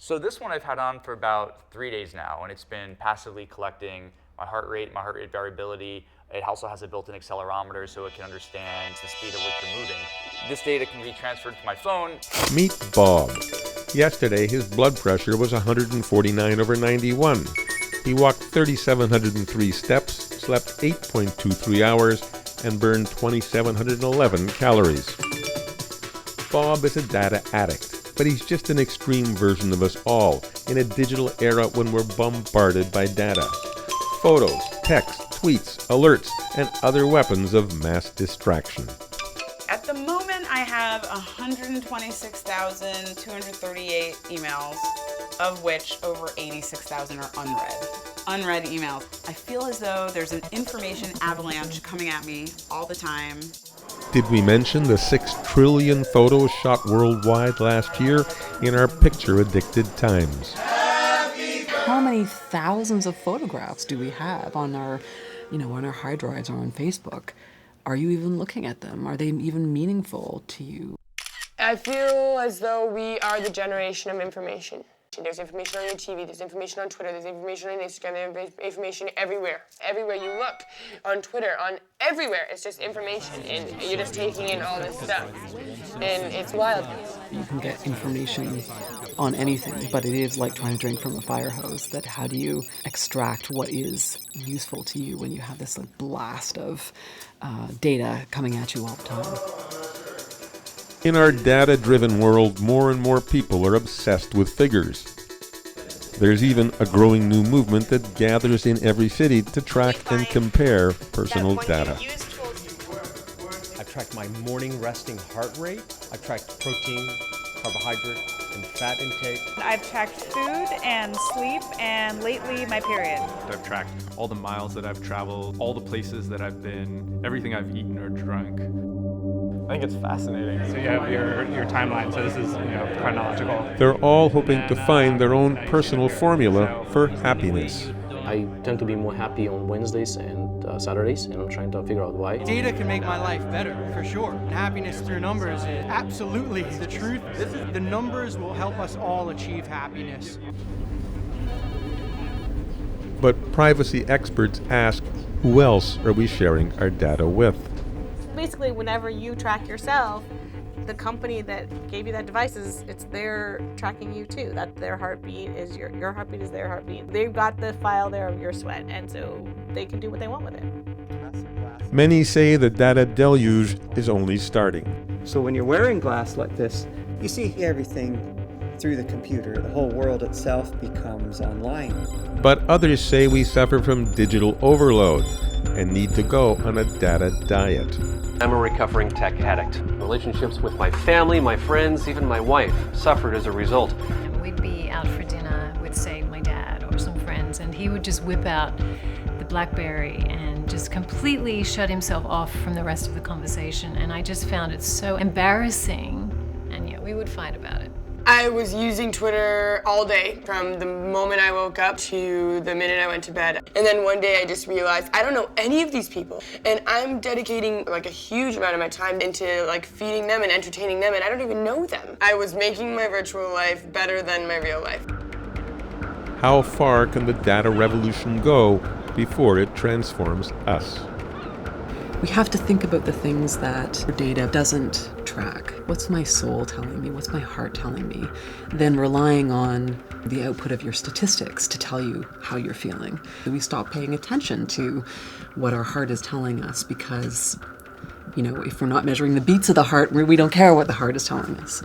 So this one I've had on for about 3 days now, and it's been passively collecting my heart rate variability. It also has a built-in accelerometer so it can understand the speed at which you're moving. This data can be transferred to my phone. Meet Bob. Yesterday, his blood pressure was 149/91. He walked 3,703 steps, slept 8.23 hours, and burned 2,711 calories. Bob is a data addict, but he's just an extreme version of us all in a digital era when we're bombarded by data. Photos, text, tweets, alerts, and other weapons of mass distraction. At the moment, I have 126,238 emails, of which over 86,000 are unread. Unread emails. I feel as though there's an information avalanche coming at me all the time. Did we mention the 6 trillion photos shot worldwide last year in our picture-addicted times? How many thousands of photographs do we have on our, on our hard drives or on Facebook? Are you even looking at them? Are they even meaningful to you? I feel as though we are the generation of information. There's information on your TV, there's information on Twitter, there's information on Instagram, there's information everywhere. Everywhere you look, on Twitter, on everywhere, it's just information, and you're just taking in all this stuff, and it's wild. You can get information on anything, but it is like trying to drink from a fire hose. That how do you extract what is useful to you when you have this blast of data coming at you all the time? In our data-driven world, more and more people are obsessed with figures. There's even a growing new movement that gathers in every city to track and compare personal data. I've tracked my morning resting heart rate. I've tracked protein, carbohydrate, and fat intake. I've tracked food and sleep, and lately my period. I've tracked all the miles that I've traveled, all the places that I've been, everything I've eaten or drunk. I think it's fascinating. So you have your timeline, so this is chronological. They're all hoping to find their own personal formula for happiness. I tend to be more happy on Wednesdays and Saturdays, and I'm trying to figure out why. Data can make my life better, for sure. And happiness through numbers is absolutely the truth. The numbers will help us all achieve happiness. But privacy experts ask, who else are we sharing our data with? Basically, whenever you track yourself, the company that gave you that device they're tracking you too. That their heartbeat is your heartbeat is their heartbeat. They've got the file there of your sweat, and so they can do what they want with it. Many say the data deluge is only starting. So when you're wearing glass like this, you see everything through the computer. The whole world itself becomes online. But others say we suffer from digital overload and need to go on a data diet. I'm a recovering tech addict. Relationships with my family, my friends, even my wife suffered as a result. We'd be out for dinner with, say, my dad or some friends, and he would just whip out the BlackBerry and just completely shut himself off from the rest of the conversation. And I just found it so embarrassing, and yet we would fight about it. I was using Twitter all day, from the moment I woke up to the minute I went to bed. And then one day I just realized I don't know any of these people, and I'm dedicating a huge amount of my time into feeding them and entertaining them, and I don't even know them. I was making my virtual life better than my real life. How far can the data revolution go before it transforms us? We have to think about the things that data doesn't track. What's my soul telling me? What's my heart telling me? Then relying on the output of your statistics to tell you how you're feeling. We stop paying attention to what our heart is telling us because, if we're not measuring the beats of the heart, we don't care what the heart is telling us.